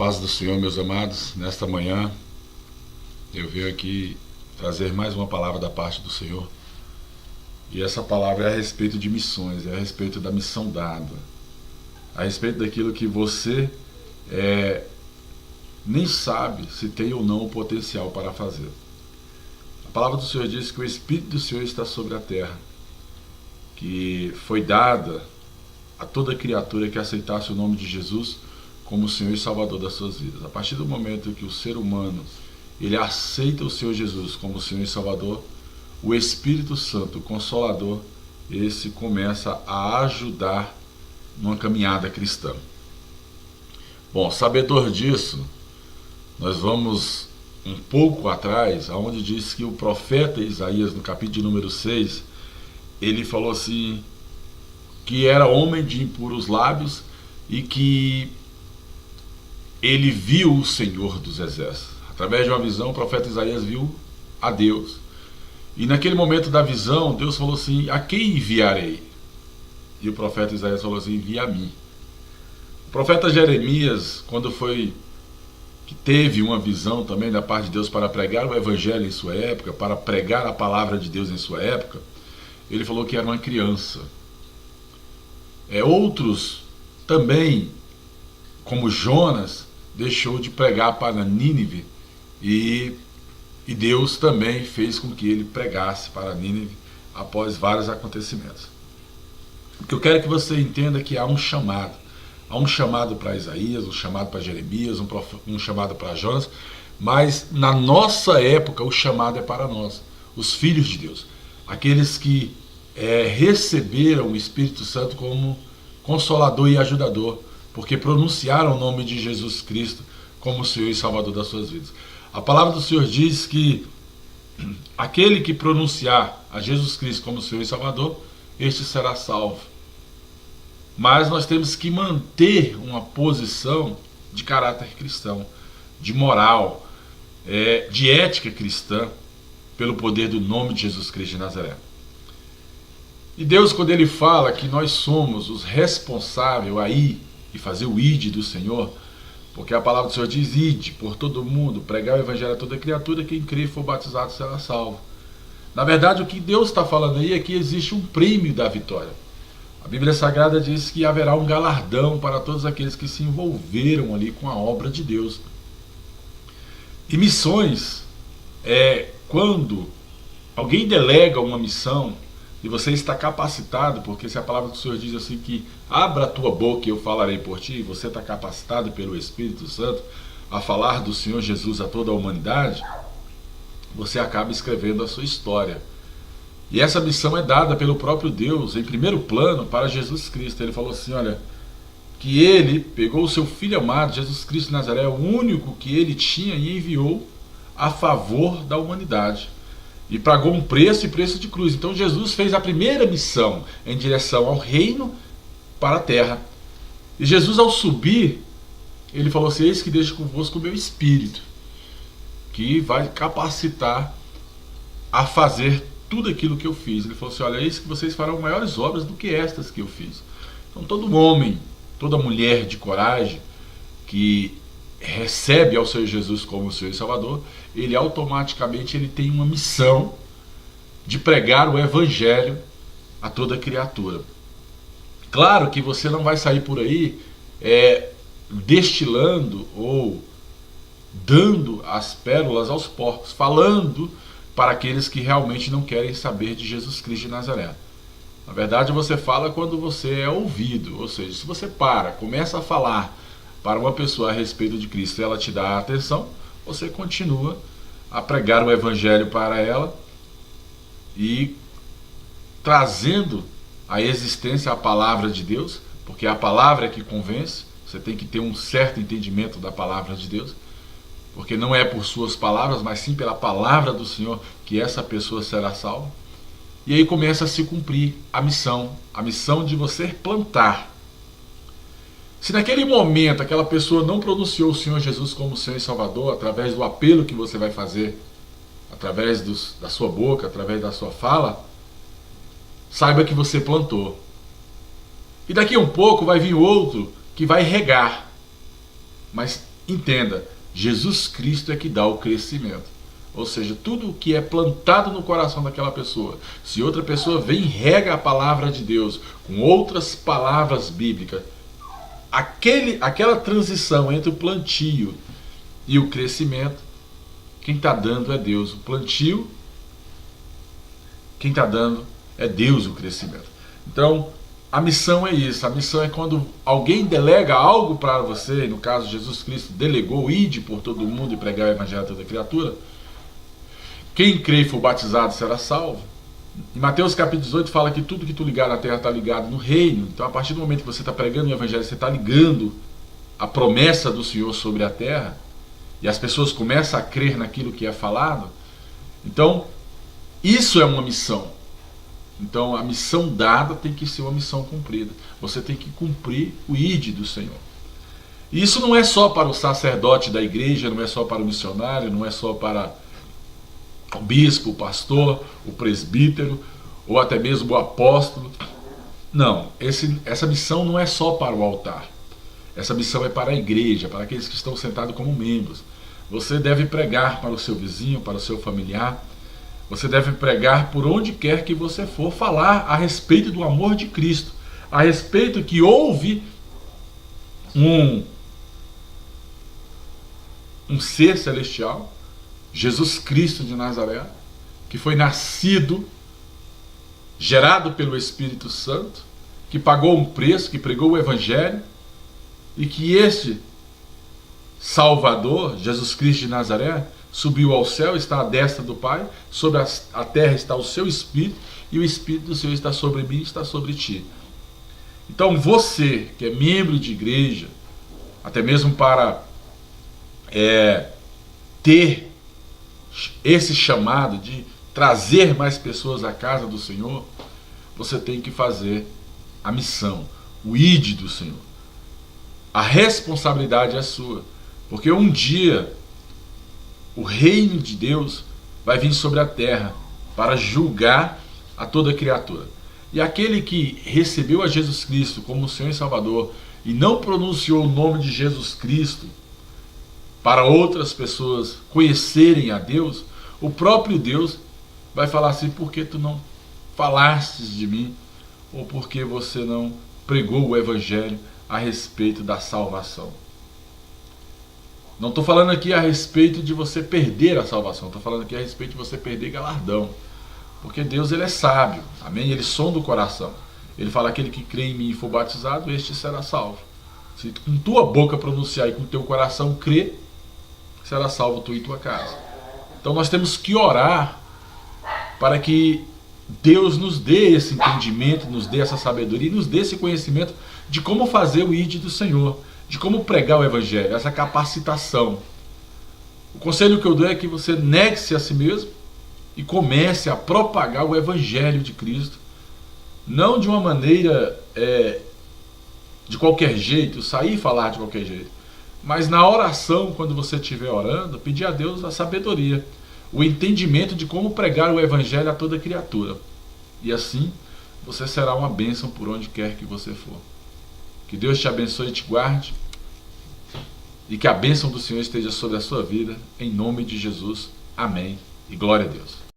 paz do Senhor, meus amados, nesta manhã eu venho aqui trazer mais uma palavra da parte do Senhor. E essa palavra é a respeito de missões, é a respeito da missão dada, a respeito daquilo que você nem sabe se tem ou não o potencial para fazer. A palavra do Senhor diz que o Espírito do Senhor está sobre a terra, que foi dada a toda criatura que aceitasse o nome de Jesus como o Senhor e Salvador das suas vidas. A partir do momento que o ser humano ele aceita o Senhor Jesus como o Senhor e Salvador, o Espírito Santo, o Consolador, esse começa a ajudar numa caminhada cristã. Bom, sabedor disso, nós vamos um pouco atrás, onde diz que o profeta Isaías, no capítulo número 6, ele falou assim, que era homem de impuros lábios e que ele viu o Senhor dos Exércitos. Através de uma visão, o profeta Isaías viu a Deus. E naquele momento da visão, Deus falou assim, a quem enviarei? E o profeta Isaías falou assim, envia a mim. O profeta Jeremias, quando que teve uma visão também da parte de Deus para pregar o evangelho em sua época, para pregar a palavra de Deus em sua época, ele falou que era uma criança. Outros também, como Jonas, deixou de pregar para Nínive e Deus também fez com que ele pregasse para Nínive após vários acontecimentos. O que eu quero que você entenda é que há um chamado. Há um chamado para Isaías, um chamado para Jeremias, um chamado para Jonas, mas na nossa época o chamado é para nós, os filhos de Deus, aqueles que receberam o Espírito Santo como Consolador e ajudador, porque pronunciaram o nome de Jesus Cristo como o Senhor e Salvador das suas vidas. A palavra do Senhor diz que aquele que pronunciar a Jesus Cristo como Senhor e Salvador, este será salvo. Mas nós temos que manter uma posição de caráter cristão, de moral, de ética cristã, pelo poder do nome de Jesus Cristo de Nazaré. E Deus, quando Ele fala que nós somos os responsáveis a ir e fazer o ide do Senhor, porque a palavra do Senhor diz, ide por todo mundo, pregar o evangelho a toda criatura, quem crer e for batizado será salvo. Na verdade, o que Deus está falando aí é que existe um prêmio da vitória. A Bíblia Sagrada diz que haverá um galardão para todos aqueles que se envolveram ali com a obra de Deus. E missões quando alguém delega uma missão e você está capacitado, porque se a palavra do Senhor diz assim que abra a tua boca e eu falarei por ti, e você está capacitado pelo Espírito Santo a falar do Senhor Jesus a toda a humanidade, você acaba escrevendo a sua história. E essa missão é dada pelo próprio Deus, em primeiro plano, para Jesus Cristo. Ele falou assim, olha, que Ele pegou o seu Filho amado, Jesus Cristo de Nazaré, o único que Ele tinha, e enviou a favor da humanidade. E pagou um preço e preço de cruz. Então Jesus fez a primeira missão em direção ao reino para a terra. E Jesus, ao subir, Ele falou assim, eis que deixo convosco o meu Espírito, que vai capacitar a fazer tudo aquilo que eu fiz. Ele falou assim, olha, eis que vocês farão maiores obras do que estas que eu fiz. Então todo homem, toda mulher de coragem que recebe ao Senhor Jesus como o Senhor e Salvador, ele automaticamente tem uma missão de pregar o evangelho a toda criatura. Claro que você não vai sair por aí destilando ou dando as pérolas aos porcos, falando para aqueles que realmente não querem saber de Jesus Cristo de Nazaré. Na verdade, você fala quando você é ouvido, ou seja, se você começa a falar para uma pessoa a respeito de Cristo e ela te dá atenção, você continua a pregar o evangelho para ela e trazendo à existência a palavra de Deus, porque a palavra é que convence. Você tem que ter um certo entendimento da palavra de Deus, porque não é por suas palavras, mas sim pela palavra do Senhor que essa pessoa será salva. E aí começa a se cumprir a missão de você plantar. Se naquele momento aquela pessoa não pronunciou o Senhor Jesus como Senhor e Salvador, através do apelo que você vai fazer, através da sua boca, através da sua fala, saiba que você plantou. E daqui a um pouco vai vir outro que vai regar. Mas entenda, Jesus Cristo é que dá o crescimento. Ou seja, tudo o que é plantado no coração daquela pessoa, se outra pessoa vem e rega a palavra de Deus com outras palavras bíblicas, aquela transição entre o plantio e o crescimento, quem está dando é Deus. O plantio, quem está dando é Deus o crescimento. Então, a missão é isso. A missão é quando alguém delega algo para você, no caso Jesus Cristo delegou, ide por todo mundo e pregar o evangelho a toda criatura. Quem crê e for batizado será salvo. Em Mateus capítulo 18 fala que tudo que tu ligar na terra está ligado no reino. Então, a partir do momento que você está pregando o evangelho, você está ligando a promessa do Senhor sobre a terra, e as pessoas começam a crer naquilo que é falado. Então, isso é uma missão. Então, a missão dada tem que ser uma missão cumprida. Você tem que cumprir o ide do Senhor. E isso não é só para o sacerdote da igreja, não é só para o missionário, não é só para o bispo, o pastor, o presbítero, ou até mesmo o apóstolo. Não, essa missão não é só para o altar. Essa missão é para a igreja, para aqueles que estão sentados como membros. Você deve pregar para o seu vizinho, para o seu familiar. Você deve pregar por onde quer que você for, falar a respeito do amor de Cristo, a respeito que houve um ser celestial, Jesus Cristo de Nazaré, que foi nascido, gerado pelo Espírito Santo, que pagou um preço, que pregou o Evangelho, e que este Salvador, Jesus Cristo de Nazaré, subiu ao céu, está à destra do Pai, sobre a terra está o seu Espírito, e o Espírito do Senhor está sobre mim, está sobre ti. Então você, que é membro de igreja, até mesmo para ter esse chamado de trazer mais pessoas à casa do Senhor, você tem que fazer a missão, o ide do Senhor. A responsabilidade é sua, porque um dia o reino de Deus vai vir sobre a terra para julgar a toda criatura. E aquele que recebeu a Jesus Cristo como Senhor e Salvador e não pronunciou o nome de Jesus Cristo para outras pessoas conhecerem a Deus, o próprio Deus vai falar assim: por que tu não falastes de mim? Ou por que você não pregou o Evangelho a respeito da salvação? Não estou falando aqui a respeito de você perder a salvação, estou falando aqui a respeito de você perder galardão. Porque Deus, ele é sábio, amém? Ele sonda o coração. Ele fala: aquele que crê em mim e for batizado, este será salvo. Se com tua boca pronunciar e com teu coração crer, será salvo tu e tua casa. Então nós temos que orar para que Deus nos dê esse entendimento, nos dê essa sabedoria e nos dê esse conhecimento de como fazer o ide do Senhor, de como pregar o Evangelho, essa capacitação. O conselho que eu dou é que você negue-se a si mesmo e comece a propagar o Evangelho de Cristo, não de uma maneira de qualquer jeito, sair e falar de qualquer jeito, mas na oração, quando você estiver orando, pedir a Deus a sabedoria, o entendimento de como pregar o Evangelho a toda criatura. E assim você será uma bênção por onde quer que você for. Que Deus te abençoe e te guarde, e que a bênção do Senhor esteja sobre a sua vida, em nome de Jesus. Amém e glória a Deus.